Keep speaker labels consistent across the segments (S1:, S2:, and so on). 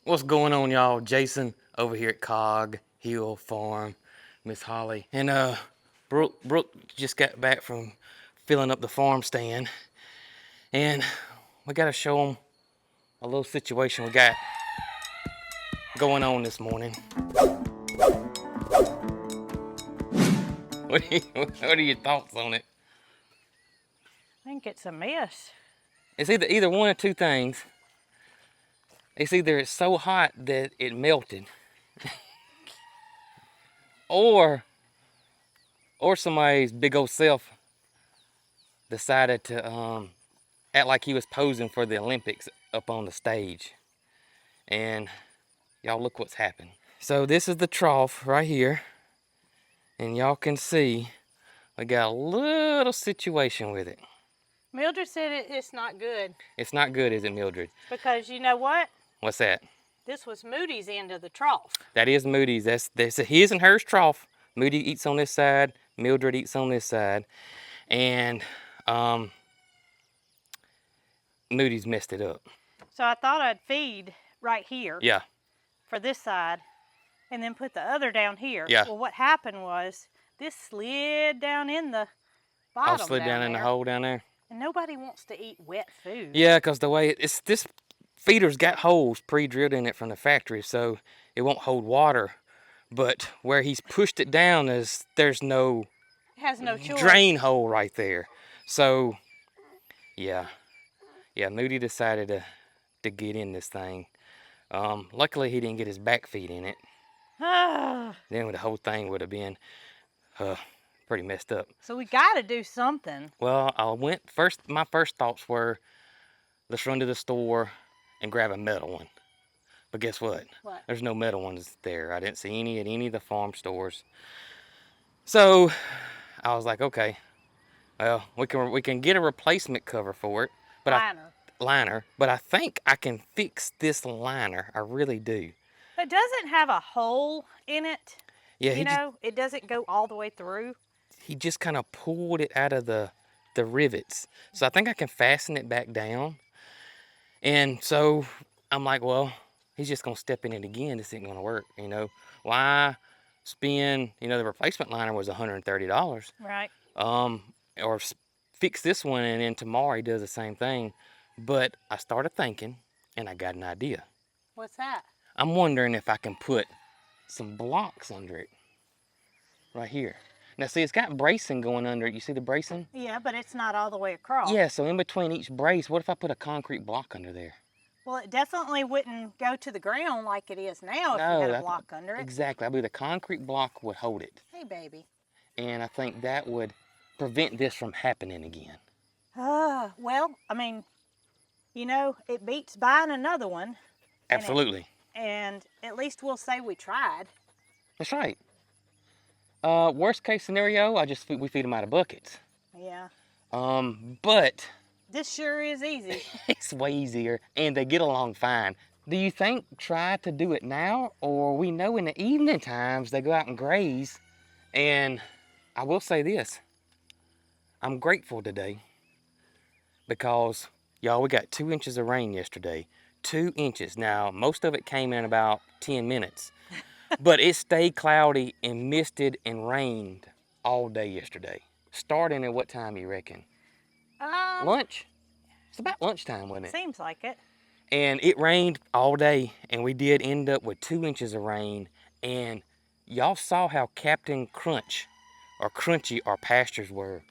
S1: What's going on, y'all? Jason over here at Cog Hill Farm, Miss Holly. And Brooke just got back from filling up the farm stand. And we gotta show them a little situation we got going on this morning. What are your thoughts on it?
S2: I think it's a mess.
S1: It's either one or two things. It's either it's so hot that it melted, or somebody's big old self decided to act like he was posing for the Olympics up on the stage. And y'all look what's happened. So this is the trough right here. And y'all can see we got a little situation with it.
S2: Mildred said it's not good.
S1: It's not good, is it, Mildred?
S2: Because you know what?
S1: What's that?
S2: This was Moody's end of the trough.
S1: That is Moody's. That's his and hers trough. Moody eats on this side, Mildred eats on this side. And Moody's messed it up.
S2: So I thought I'd feed right here.
S1: Yeah.
S2: For this side, and then put the other down here.
S1: Yeah.
S2: Well, what happened was this slid down in the bottom.
S1: All slid down in the hole down there.
S2: And nobody wants to eat wet food.
S1: Yeah, because the way this feeder's got holes pre-drilled in it from the factory, so it won't hold water. But where he's pushed it down there's no,
S2: it has no choice.
S1: Drain hole right there. So yeah, Moody decided to get in this thing. Luckily he didn't get his back feet in it. Then the whole thing would have been pretty messed up.
S2: So we got to do something.
S1: Well, my first thoughts were, let's run to the store and grab a metal one. But guess what?
S2: What?
S1: There's no metal ones there. I didn't see any at any of the farm stores. So I was like, okay, well, we can get a replacement cover for it. But liner. But I think I can fix this liner. I really do.
S2: It doesn't have a hole in it.
S1: Yeah,
S2: it doesn't go all the way through.
S1: He just kind of pulled it out of the rivets. So I think I can fasten it back down. And so I'm like, well, he's just gonna step in it again. This ain't gonna work, Why spend, the replacement liner was $130.
S2: Right.
S1: Or fix this one and then tomorrow he does the same thing. But I started thinking and I got an idea.
S2: What's that?
S1: I'm wondering if I can put some blocks under it. Right here. Now see, it's got bracing going under it. You see the bracing?
S2: Yeah, but it's not all the way across.
S1: Yeah, so in between each brace, what if I put a concrete block under there?
S2: Well, it definitely wouldn't go to the ground like it is now if you had a block under it.
S1: Exactly. I believe the concrete block would hold it.
S2: Hey, baby.
S1: And I think that would prevent this from happening again.
S2: Well, I mean, it beats buying another one.
S1: Absolutely.
S2: And at least we'll say we tried.
S1: That's right. Worst case scenario, we feed them out of buckets.
S2: Yeah.
S1: But
S2: this sure is easy.
S1: It's way easier, and they get along fine. Do you think try to do it now, or we know in the evening times they go out and graze? And I will say this, I'm grateful today because, y'all, we got 2 inches of rain yesterday. 2 inches. Now, most of it came in about 10 minutes. But it stayed cloudy and misted and rained all day yesterday. Starting at what time, you reckon? Lunch? It's about lunchtime, wasn't it?
S2: Seems like it.
S1: And it rained all day, and we did end up with 2 inches of rain. And y'all saw how Captain Crunch or Crunchy our pastures were.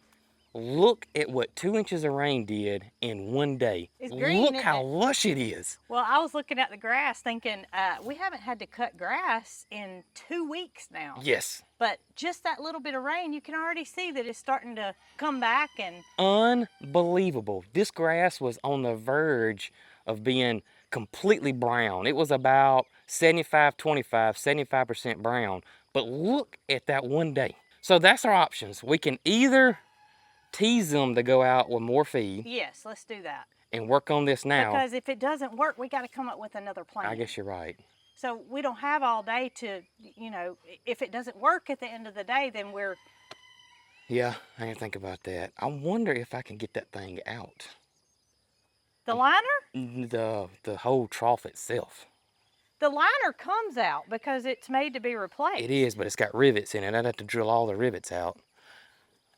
S1: Look at what 2 inches of rain did in one day.
S2: It's green,
S1: look how lush it is.
S2: Well, I was looking at the grass thinking, we haven't had to cut grass in 2 weeks now.
S1: Yes.
S2: But just that little bit of rain, you can already see that it's starting to come back. And
S1: unbelievable. This grass was on the verge of being completely brown. It was about 75-25, 75% brown. But look at that one day. So that's our options. We can either tease them to go out with more feed.
S2: Yes, let's do that.
S1: And work on this now.
S2: Because if it doesn't work, we got to come up with another plan.
S1: I guess you're right.
S2: So we don't have all day to, if it doesn't work at the end of the day, then we're...
S1: Yeah, I didn't think about that. I wonder if I can get that thing out.
S2: The liner?
S1: The whole trough itself.
S2: The liner comes out because it's made to be replaced.
S1: It is, but it's got rivets in it. I'd have to drill all the rivets out,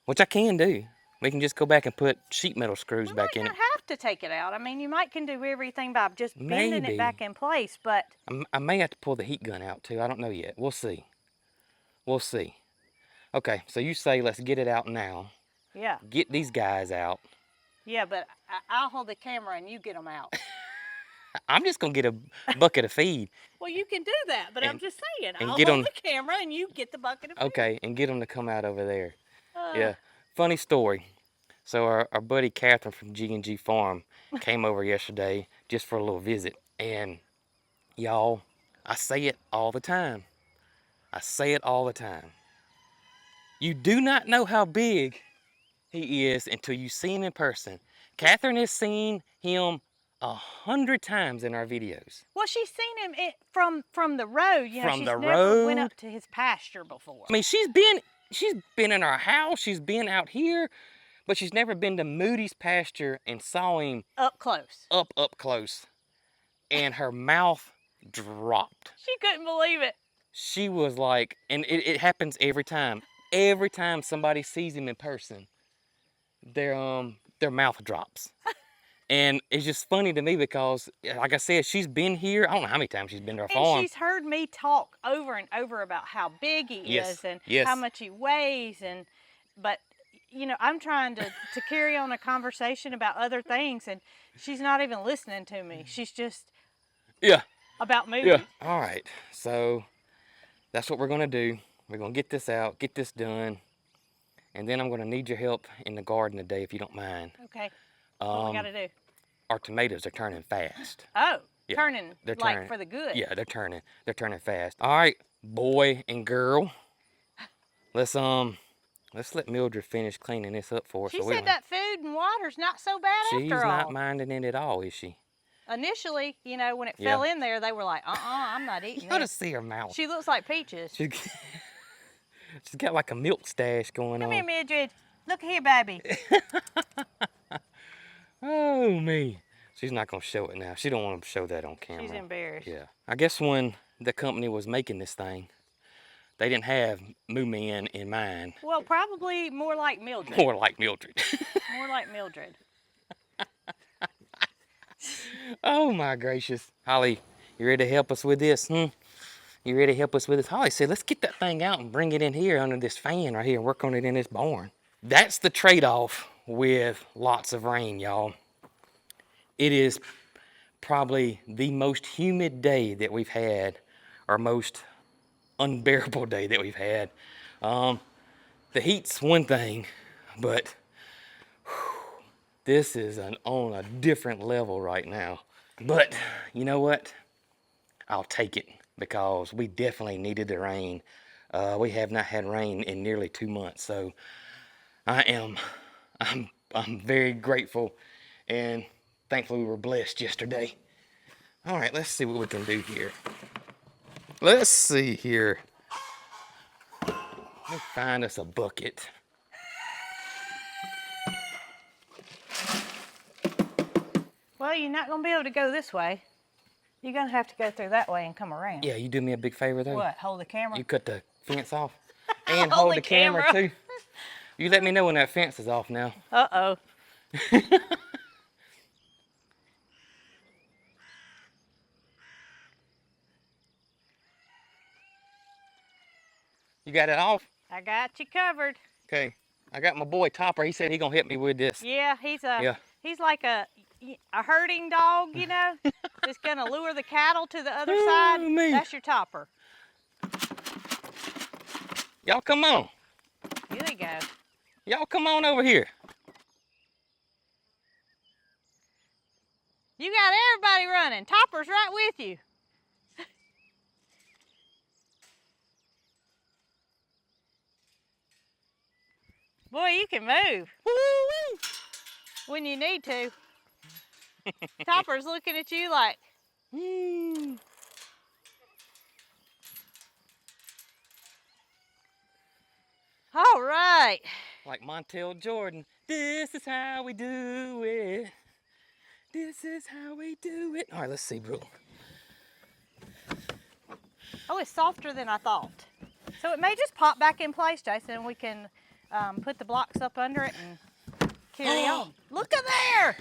S1: which I can do. We can just go back and put sheet metal screws
S2: We
S1: back
S2: might
S1: in
S2: not
S1: it.
S2: have to take it out. I mean, you can do everything by just bending
S1: Maybe.
S2: it back in place, but
S1: I may have to pull the heat gun out too. I don't know yet. We'll see. We'll see. Okay, so you say let's get it out now.
S2: yeah.
S1: Get these guys out.
S2: Yeah, but I'll hold the camera and you get them out.
S1: I'm just gonna get a bucket of feed.
S2: Well, you can do that, but I'm just saying,
S1: and
S2: I'll
S1: get
S2: hold
S1: 'em-
S2: the camera and you get the bucket of food.
S1: Okay, and get them to come out over there. Yeah, funny story. So our buddy Catherine from G&G Farm came over yesterday just for a little visit. And y'all, I say it all the time. I say it all the time. You do not know how big he is until you see him in person. Catherine has seen him 100 times in our videos.
S2: Well, she's seen him from the road. You know,
S1: From
S2: she's
S1: the
S2: never went
S1: road.
S2: up to his pasture before.
S1: I mean, she's been in our house, she's been out here, but she's never been to Moody's pasture and saw him
S2: Up close.
S1: up close. And her mouth dropped.
S2: She couldn't believe it.
S1: She was like, and it happens every time. Every time somebody sees him in person, their mouth drops. And it's just funny to me because, like I said, she's been here. I don't know how many times she's been to our
S2: And
S1: farm.
S2: she's heard me talk over and over about how big he is and how much he weighs. But, you know, I'm trying to carry on a conversation about other things, and she's not even listening to me. She's just about movies.
S1: Yeah. All right. So that's what we're going to do. We're going to get this out, get this done. And then I'm going to need your help in the garden today, if you don't mind.
S2: Okay. What we got to do?
S1: Our tomatoes are turning fast.
S2: Oh,
S1: Yeah,
S2: turning
S1: they're
S2: like
S1: turning.
S2: for the good.
S1: Yeah, they're turning. They're turning fast. All right, boy and girl. Let's let Mildred finish cleaning this up for us.
S2: She said that food and water's not so bad after all.
S1: She's not minding it at all, is she?
S2: Initially, you know, when it fell in there, they were like, I'm not eating
S1: You ought to
S2: this.
S1: see her mouth.
S2: She looks like Peaches.
S1: She's got like a milk stash going on.
S2: Come here, Mildred. Look here, baby.
S1: Oh, me. She's not going to show it now. She don't want to show that on camera.
S2: She's embarrassed.
S1: Yeah. I guess when the company was making this thing, they didn't have Moo Man in mind.
S2: Well, probably more like Mildred.
S1: More like Mildred.
S2: More like Mildred.
S1: Oh, my gracious. Holly, you ready to help us with this? You ready to help us with this? Holly said, let's get that thing out and bring it in here under this fan right here and work on it in this barn. That's the trade-off with lots of rain, y'all. It is probably the most humid day that we've had, or most unbearable day that we've had. The heat's one thing, but this is on a different level right now. But you know what? I'll take it because we definitely needed the rain. We have not had rain in nearly 2 months, so I'm very grateful, and thankfully we were blessed yesterday. All right, let's see what we can do here. Let's see here. Let's find us a bucket.
S2: Well, you're not going to be able to go this way. You're going to have to go through that way and come around.
S1: Yeah, you do me a big favor though.
S2: What, hold the camera?
S1: You cut the fence off and hold the camera too. You let me know when that fence is off now.
S2: Uh-oh.
S1: You got it off?
S2: I got you covered.
S1: Okay. I got my boy Topper. He said he gonna help me with this.
S2: Yeah, he's like a herding dog, you know, that's gonna lure the cattle to the other side.
S1: Me.
S2: That's your Topper.
S1: Y'all come on.
S2: Here they go.
S1: Y'all come on over here.
S2: You got everybody running. Topper's right with you. Boy, you can move.
S1: Woo-wee.
S2: When you need to. Topper's looking at you like, All right.
S1: Like Montel Jordan. This is how we do it. This is how we do it. All right, let's see, bro.
S2: Oh, it's softer than I thought. So it may just pop back in place, Jason, and we can put the blocks up under it and carry on. Look at there!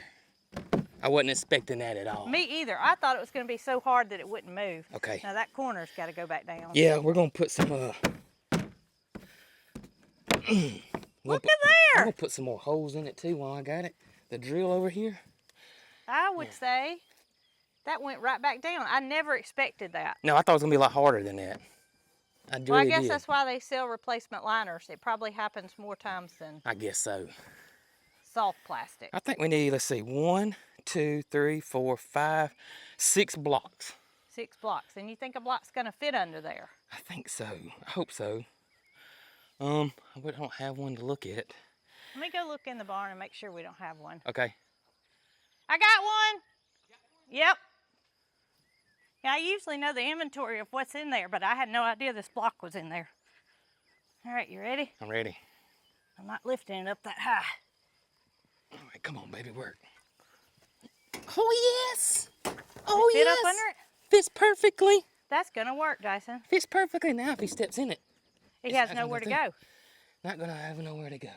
S1: I wasn't expecting that at all.
S2: Me either. I thought it was going to be so hard that it wouldn't move.
S1: Okay.
S2: Now that corner's got to go back down.
S1: Yeah, we're going to put some...
S2: Look at there!
S1: I'm going to put some more holes in it too while I got it. The drill over here.
S2: I would say that went right back down. I never expected that.
S1: No, I thought it was going to be a lot harder than that.
S2: Well, I guess that's why they sell replacement liners. It probably happens more times than...
S1: I guess so.
S2: Soft plastic.
S1: I think we need, let's see, 1, 2, 3, 4, 5, 6 blocks.
S2: 6 blocks. And you think a block's going to fit under there?
S1: I think so. I hope so. We don't have one to look at.
S2: Let me go look in the barn and make sure we don't have one.
S1: Okay.
S2: I got one. Yep. Yeah, I usually know the inventory of what's in there, but I had no idea this block was in there. All right, you ready?
S1: I'm ready.
S2: I'm not lifting it up that high.
S1: All right, come on, baby, work. Oh, yes. Oh,
S2: Fit
S1: yes.
S2: up under it?
S1: Fits perfectly.
S2: That's going to work, Jason.
S1: Fits perfectly now if he steps in it.
S2: He has nowhere to go.
S1: Not going to have nowhere to go.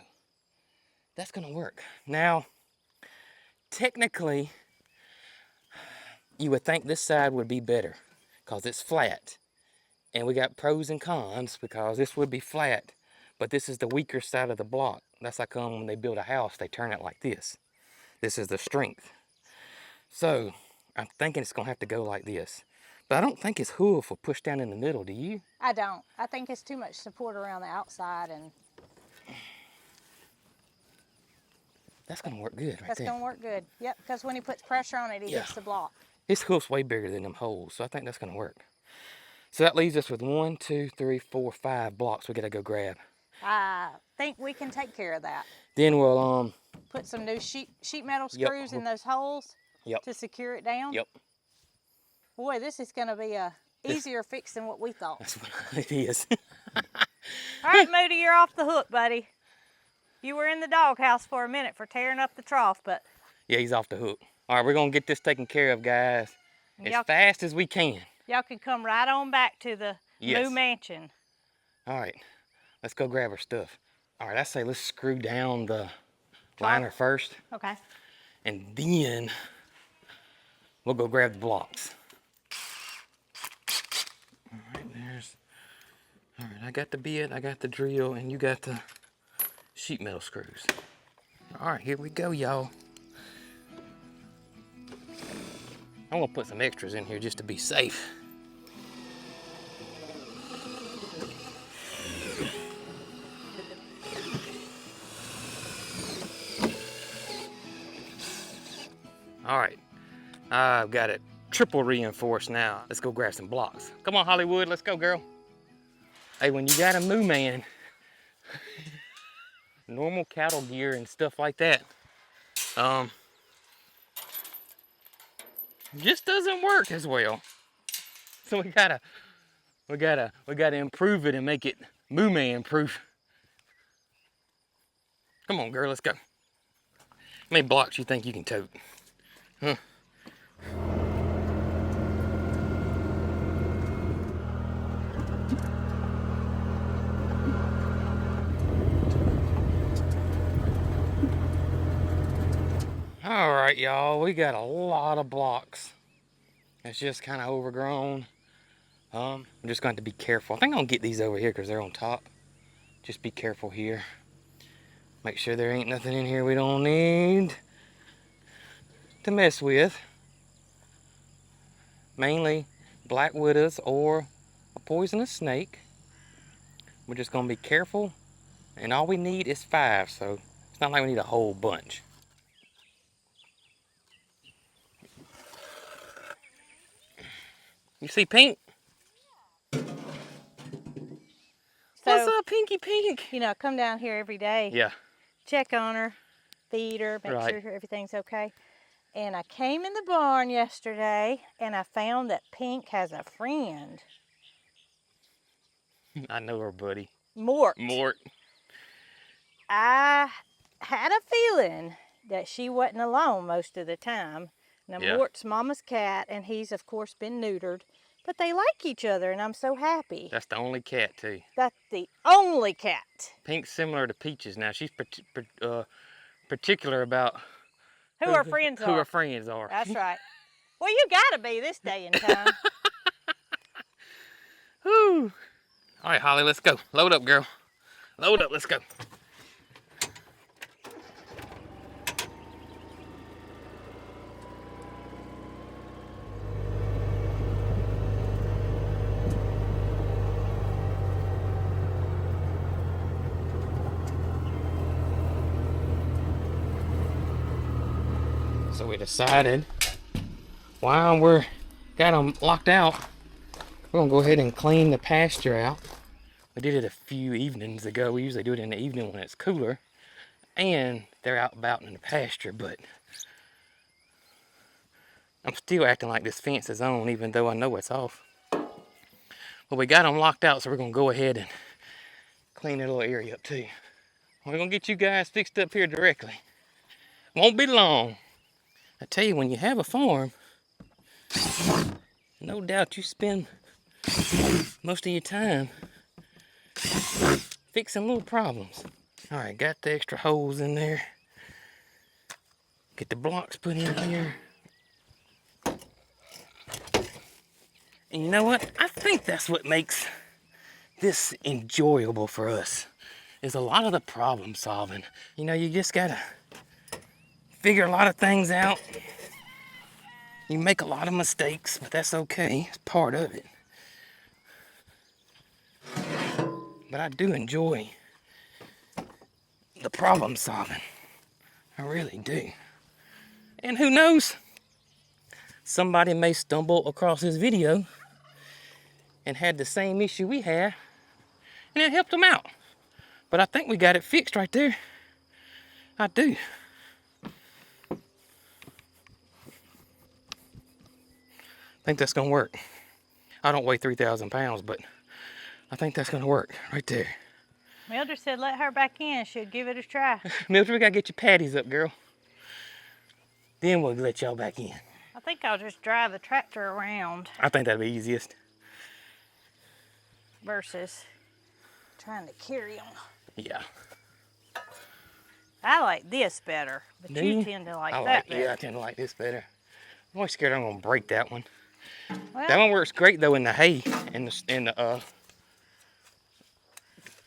S1: That's going to work. Now, technically, you would think this side would be better because it's flat. And we got pros and cons because this would be flat, but this is the weaker side of the block. That's like when they build a house, they turn it like this. This is the strength. So I'm thinking it's gonna have to go like this. But I don't think his hoof will push down in the middle, do you?
S2: I don't. I think it's too much support around the outside, and
S1: that's gonna work good right there.
S2: That's gonna work good. Yep, because when he puts pressure on it, he hits the block.
S1: His hoof's way bigger than them holes, so I think that's gonna work. So that leaves us with 1, 2, 3, 4, 5 blocks we gotta go grab.
S2: I think we can take care of that.
S1: Then we'll
S2: put some new sheet metal screws in those holes to secure it down.
S1: Yep.
S2: Boy, this is gonna be a easier fix than what we thought.
S1: That's what it is.
S2: All right, Moody, you're off the hook, buddy. You were in the doghouse for a minute for tearing up the trough, but...
S1: Yeah, he's off the hook. All right, we're going to get this taken care of, guys, as fast as we can.
S2: Y'all can come right on back to the new mansion.
S1: All right, let's go grab our stuff. All right, I say let's screw down the liner first.
S2: Okay.
S1: And then we'll go grab the blocks. All right, all right, I got the bit, I got the drill, and you got the sheet metal screws. All right, here we go, y'all. I'm gonna put some extras in here just to be safe. All right, I've got it triple reinforced now. Let's go grab some blocks. Come on, Hollywood, let's go, girl. Hey, when you got a moo man, normal cattle gear and stuff like that, just doesn't work as well. So we gotta improve it and make it moo man proof. Come on, girl, let's go. How many blocks you think you can tote? Huh? All right, y'all, we got a lot of blocks. It's just kind of overgrown. I'm just going to be careful. I think I'm gonna get these over here because they're on top. Just be careful here. Make sure there ain't nothing in here we don't need to mess with. Mainly black widows or a poisonous snake. We're just gonna be careful, and all we need is 5, so it's not like we need a whole bunch. You see Pink? What's up, Pinky Pink?
S2: You know, I come down here every day.
S1: Yeah.
S2: Check on her, feed her, make sure everything's okay. And I came in the barn yesterday and I found that Pink has a friend.
S1: I know her, buddy.
S2: Mort.
S1: Mort.
S2: I had a feeling that she wasn't alone most of the time. Now, Mort's mama's cat, and he's, of course, been neutered, But they like each other, and I'm so happy.
S1: That's the only cat, too.
S2: That's the only cat.
S1: Pink's similar to Peaches now. She's particular about
S2: who her friends are.
S1: Who her friends are.
S2: That's right. Well, you gotta be this day and time.
S1: Whew. All right, Holly, let's go. Load up, girl. Load up, let's go. So we decided while we're got them locked out, we're gonna go ahead and clean the pasture out. We did it a few evenings ago. We usually do it in the evening when it's cooler and they're out about in the pasture, but I'm still acting like this fence is on even though I know it's off. But we got them locked out, so we're gonna go ahead and clean that little area up too. We're gonna get you guys fixed up here directly. Won't be long. I tell you, when you have a farm, no doubt you spend most of your time fixing little problems. All right, got the extra holes in there. Get the blocks put in here. And you know what? I think that's what makes this enjoyable for us, is a lot of the problem solving. You know, you just gotta figure a lot of things out. You make a lot of mistakes, but that's okay. It's part of it. But I do enjoy the problem solving. I really do. And who knows? Somebody may stumble across this video and had the same issue we had, and it helped them out. But I think we got it fixed right there. I do. I think that's gonna work. I don't weigh 3,000 pounds, but I think that's gonna work right there.
S2: Mildred said let her back in. She'll give it a try.
S1: Mildred, we gotta get your patties up, girl. Then we'll let y'all back in.
S2: I think I'll just drive the tractor around.
S1: I think that'd be easiest.
S2: Versus trying to carry them.
S1: Yeah.
S2: I like this better, but you tend to like that better.
S1: Yeah, I tend to like this better. I'm always scared I'm gonna break that one.
S2: Well,
S1: that one works great though in the hay and the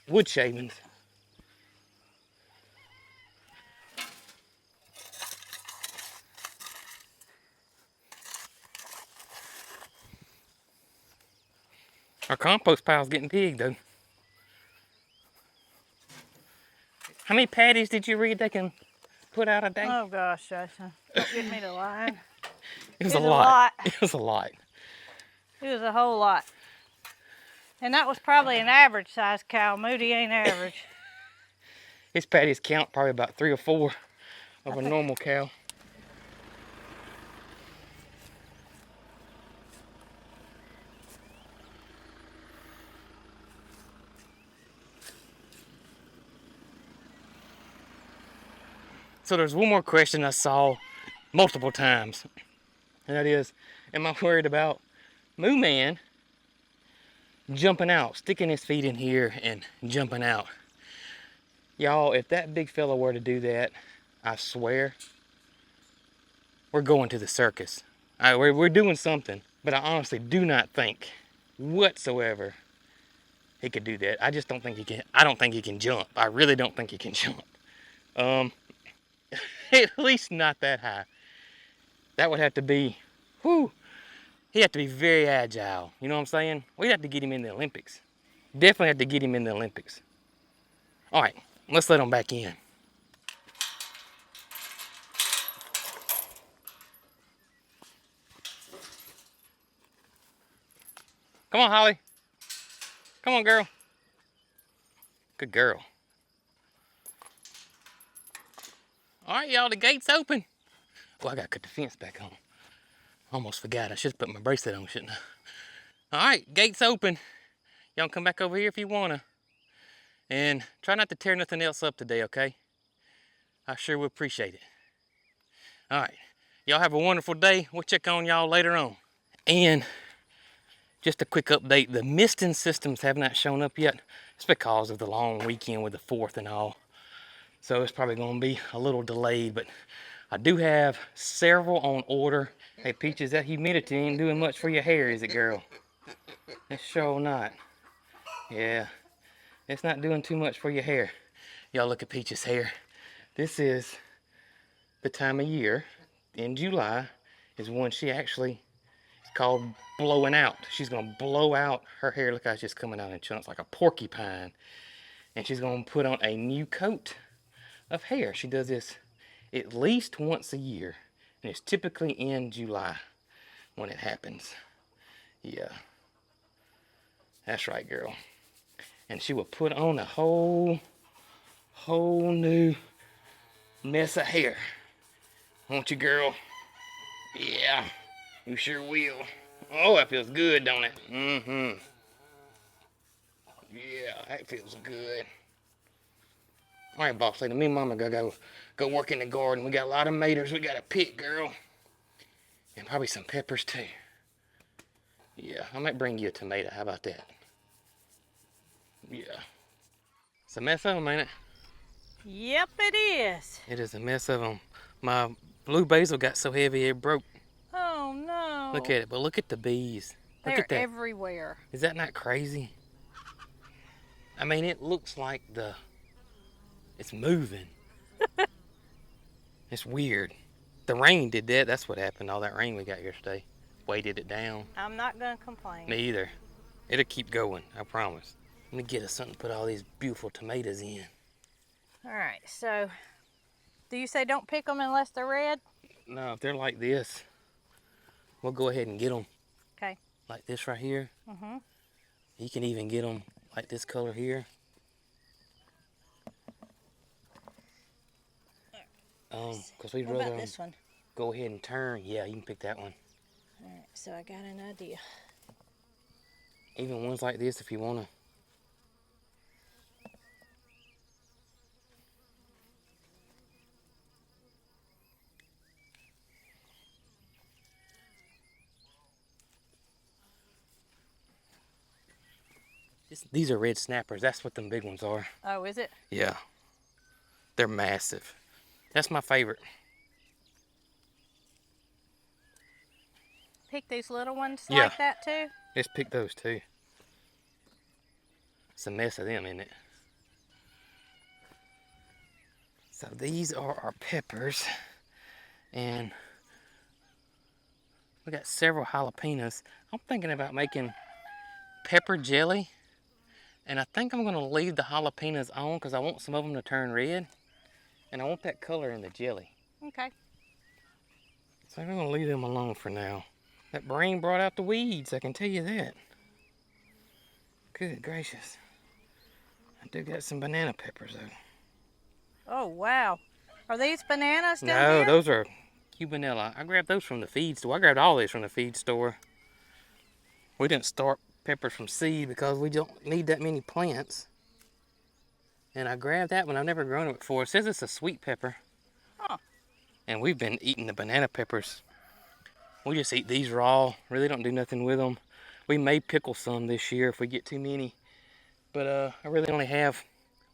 S1: wood shavings. Our compost pile's getting big though. How many patties did you read they can put out a day?
S2: Oh gosh, Jason. Don't get me to lying.
S1: It was a lot. It was a lot.
S2: It was a whole lot. And that was probably an average size cow. Moody ain't average.
S1: His patties count probably about 3 or 4 of a normal cow. So there's one more question I saw multiple times, and that is, am I worried about Moo Man jumping out, sticking his feet in here and jumping out? Y'all, if that big fella were to do that, I swear, we're going to the circus. We're doing something, but I honestly do not think whatsoever he could do that. I just don't think he can. I don't think he can jump. I really don't think he can jump. At least not that high. That would have to be, whew, he'd have to be very agile. You know what I'm saying? We'd have to get him in the Olympics. Definitely have to get him in the Olympics. All right, let's let him back in. Come on, Holly. Come on, girl. Good girl. All right, y'all, the gate's open. Oh, I gotta cut the fence back on. Almost forgot. I should have put my bracelet on, shouldn't I? All right, gate's open. Y'all come back over here if you wanna. And try not to tear nothing else up today, okay? I sure would appreciate it. All right, y'all have a wonderful day. We'll check on y'all later on. And just a quick update. The misting systems have not shown up yet. It's because of the long weekend with the 4th and all. So it's probably going to be a little delayed, but I do have several on order. Hey, Peaches, that humidity ain't doing much for your hair, is it, girl? It's sure not. Yeah, it's not doing too much for your hair. Y'all look at Peaches' hair. This is the time of year in July is when she actually, it's called blowing out. She's gonna blow out her hair. Look how it's just coming out in chunks like a porcupine. And she's gonna put on a new coat of hair. She does this at least once a year. And it's typically in July when it happens. Yeah. That's right, girl. And she will put on a whole new mess of hair. Won't you, girl? Yeah, you sure will. Oh, that feels good, don't it? Mm-hmm. Yeah, that feels good. All right, boss lady, me and mama gotta go work in the garden. We got a lot of tomatoes we gotta pick, girl. And probably some peppers, too. Yeah, I might bring you a tomato. How about that? Yeah. It's a mess of them, ain't it?
S2: Yep, it is.
S1: It is a mess of them. My blue basil got so heavy it broke.
S2: Oh, no.
S1: Look at it, but look at the bees. Look
S2: They're
S1: at that.
S2: everywhere.
S1: Is that not crazy? I mean, it looks like it's moving. It's weird. The rain did that. That's what happened. All that rain we got yesterday weighted it down.
S2: I'm not going to complain.
S1: Me either. It'll keep going, I promise. Let me get us something to put all these beautiful tomatoes in.
S2: All right, so do you say don't pick them unless they're red?
S1: No, if they're like this, we'll go ahead and get them.
S2: Okay.
S1: Like this right here.
S2: Mm-hmm.
S1: You can even get them like this color here. Because we'd rather
S2: this one?
S1: Go ahead and turn. Yeah, you can pick that one.
S2: All right, so I got an idea.
S1: Even ones like this if you want to. These are red snappers. That's what them big ones are.
S2: Oh, is it?
S1: Yeah. They're massive. That's my favorite.
S2: Pick these little ones like that too?
S1: Just pick those too. It's a mess of them, isn't it? So these are our peppers. And we got several jalapenos. I'm thinking about making pepper jelly. And I think I'm gonna leave the jalapenos on because I want some of them to turn red. And I want that color in the jelly.
S2: Okay.
S1: So I'm gonna leave them alone for now. That rain brought out the weeds, I can tell you that. Good gracious. I do got some banana peppers though.
S2: Oh, wow. Are these bananas down
S1: No,
S2: here?
S1: those are cubanella. I grabbed those from the feed store. I grabbed all these from the feed store. We didn't start peppers from seed because we don't need that many plants. And I grabbed that one. I've never grown it before. It says it's a sweet pepper.
S2: Huh.
S1: And we've been eating the banana peppers. We just eat these raw. Really don't do nothing with them. We may pickle some this year if we get too many. But I really only have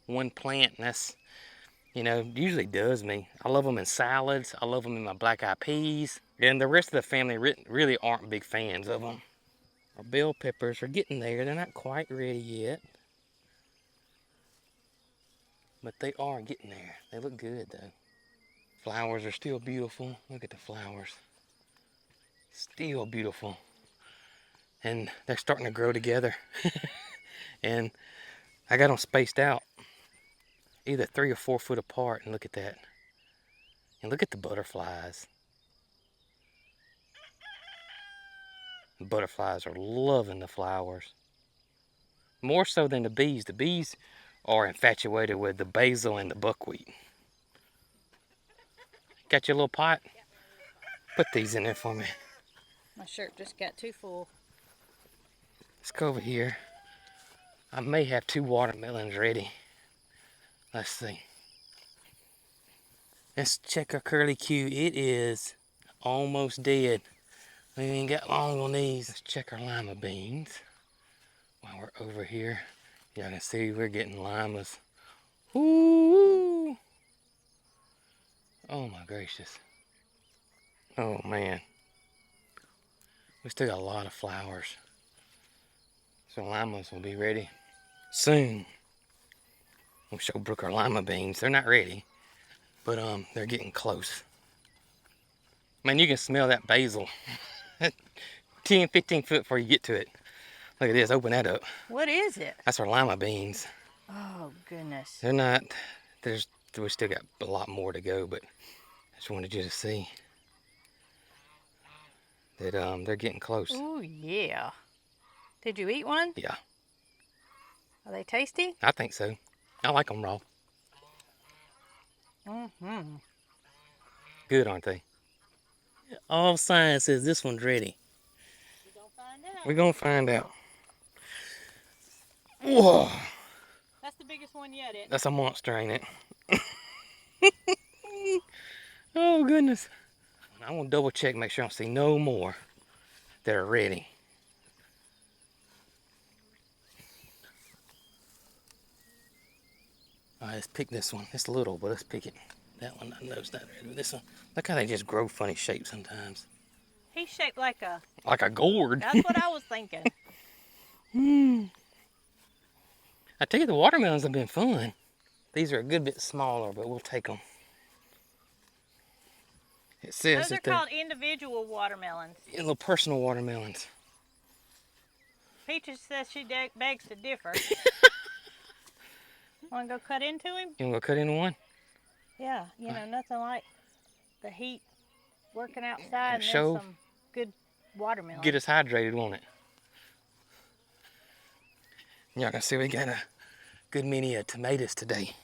S1: one plant, and that's, you know, usually does me. I love them in salads. I love them in my black eyed peas. And the rest of the family really aren't big fans of them. Our bell peppers are getting there. They're not quite ready yet. But they are getting there. They look good though. Flowers are still beautiful. Look at the flowers. Still beautiful. And they're starting to grow together. And I got them spaced out. Either 3 or 4 foot apart. And look at that. And look at the butterflies. The butterflies are loving the flowers. More so than the bees. The bees are infatuated with the basil and the buckwheat. Got your little pot? Put these in there for me.
S2: My shirt just got too full.
S1: Let's go over here. I may have 2 watermelons ready. Let's see. Let's check our curly Q. It is almost dead. We ain't got long on these. Let's check our lima beans while we're over here. Y'all can see we're getting limas. Ooh! Oh my gracious. Oh man. We still got a lot of flowers. So limas will be ready soon. We'll show Brooke our lima beans. They're not ready, but they're getting close. Man, you can smell that basil 10, 15 foot before you get to it. Look at this, open that up.
S2: What is it?
S1: That's our lima beans.
S2: Oh, goodness.
S1: They're not, we still got a lot more to go, but I just wanted you to see that they're getting close.
S2: Oh, yeah. Did you eat one?
S1: Yeah.
S2: Are they tasty?
S1: I think so. I like them raw.
S2: Mm-hmm.
S1: Good, aren't they? All signs says this one's ready.
S2: We're gonna find out.
S1: We're gonna find out. Whoa!
S2: That's the biggest one yet, isn't it?
S1: That's a monster, ain't it? Oh, goodness. I want to double check, make sure I don't see no more that are ready. All right, let's pick this one. It's little, but let's pick it. That one, I know it's not ready. This one, look how they just grow funny shapes sometimes.
S2: He's shaped like a...
S1: Like a gourd.
S2: That's what I was thinking.
S1: I tell you, the watermelons have been fun. These are a good bit smaller, but we'll take them. It says
S2: Those are called individual watermelons.
S1: Little personal watermelons.
S2: Peaches says she begs to differ. Want to go cut into him?
S1: You want to go cut into one?
S2: Yeah, you know, nothing like the heat, working outside, and
S1: show,
S2: then some good watermelon.
S1: Get us hydrated, won't it? Y'all can see we got a good many tomatoes today.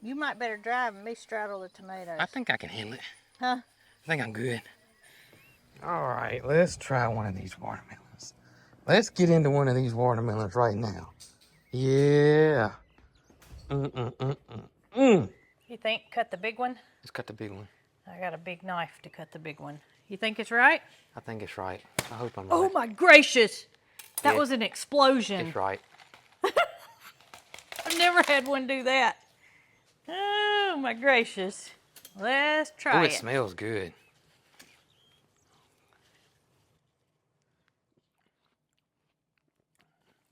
S2: You might better drive and me straddle the tomatoes.
S1: I think I can handle it.
S2: Huh?
S1: I think I'm good. All right, let's try one of these watermelons. Let's get into one of these watermelons right now. Yeah.
S2: You think cut the big one?
S1: Let's cut the big one.
S2: I got a big knife to cut the big one. You think it's right?
S1: I think it's right. I hope I'm right.
S2: Oh my gracious! That was an explosion.
S1: It's right.
S2: I've never had one do that. Oh my gracious. Let's try it.
S1: Oh, it smells good.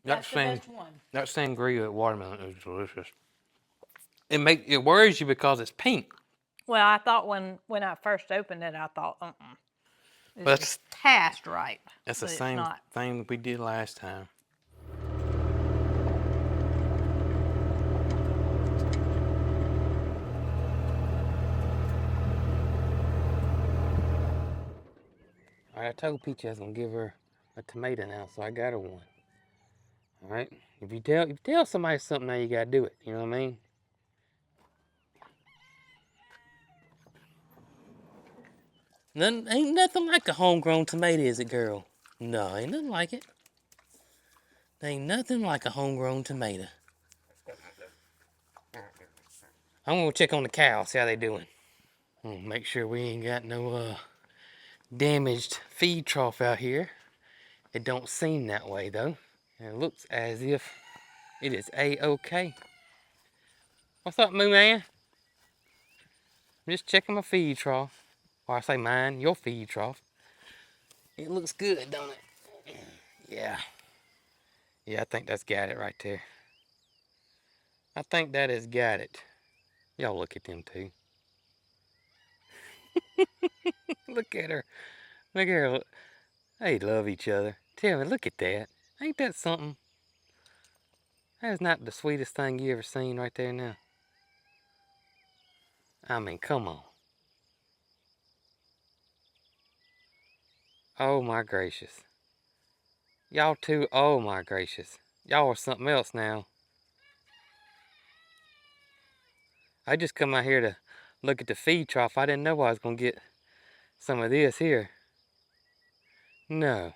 S2: That's the best one.
S1: That sangria watermelon is delicious. It worries you because it's pink.
S2: Well, I thought when I first opened it, I thought, it's past ripe.
S1: That's the same thing we did last time. All right, I told Peachy I was gonna give her a tomato now, so I got her one. All right, if you tell somebody something, now you gotta do it. You know what I mean? Ain't nothing like a homegrown tomato, is it, girl? No, ain't nothing like it. Ain't nothing like a homegrown tomato. I'm gonna check on the cows, see how they doing. Make sure we ain't got no damaged feed trough out here. It don't seem that way though. It looks as if it is a-okay. What's up, Moo Man? I'm just checking my feed trough. Or I say mine, your feed trough. It looks good, don't it? Yeah. Yeah, I think that's got it right there. I think that has got it. Y'all look at them two. Look at her. Look at her. They love each other. Tell me, look at that. Ain't that something? That is not the sweetest thing you ever seen right there now. I mean, come on. Oh my gracious. Y'all two, oh my gracious. Y'all are something else now. I just come out here to look at the feed trough. I didn't know I was going to get some of this here. No.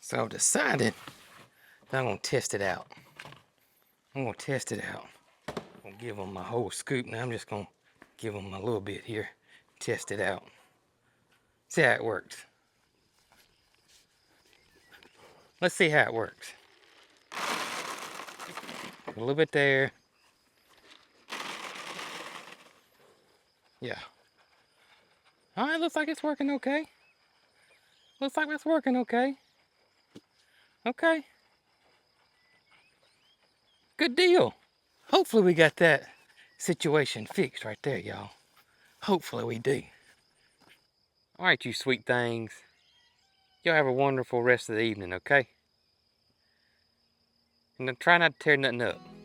S1: So I've decided that I'm going to test it out. I'm going to test it out. I'm going to give them my whole scoop. Now I'm just going to give them a little bit here. Test it out. See how it works. Let's see how it works. A little bit there. Yeah. All right, looks like it's working okay. Looks like it's working okay. Okay. Good deal. Hopefully we got that situation fixed right there, y'all. Hopefully we do. All right, you sweet things. Y'all have a wonderful rest of the evening, okay? And then try not to tear nothing up.